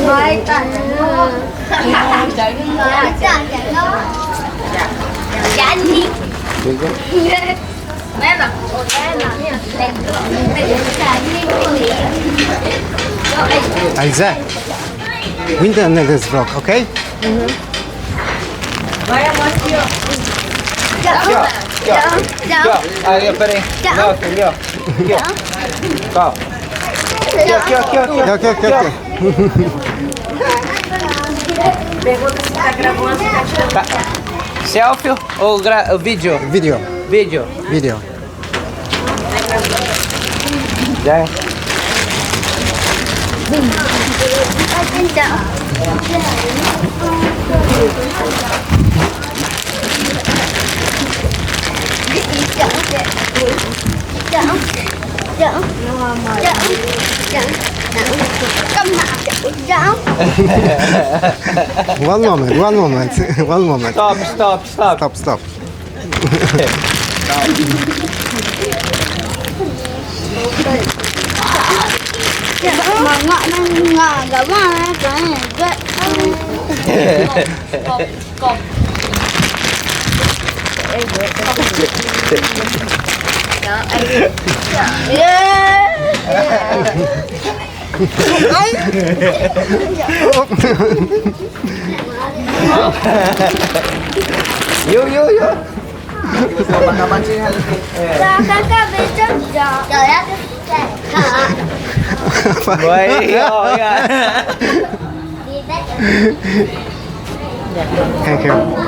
Hỏi tận nó. Hỏi tận nó. Dạ đi. Mẹ là Alize, we don't need this vlog, okay? Peraí. Não, aqui, ó. Aqui, ó. Ó. Aqui, ó. Okay, okay, okay, okay. Pergunta se tá gravando, se tá tirando. Selfie ou vídeo? Video, Vídeo. video. Já. One moment, one moment, one moment. Stop. Stop, stop. mà ngọn nó ngọn cả mà cái này Yo. ra cái bên trong giờ trời ơi Vậy rồi à. đi đấy Thank you.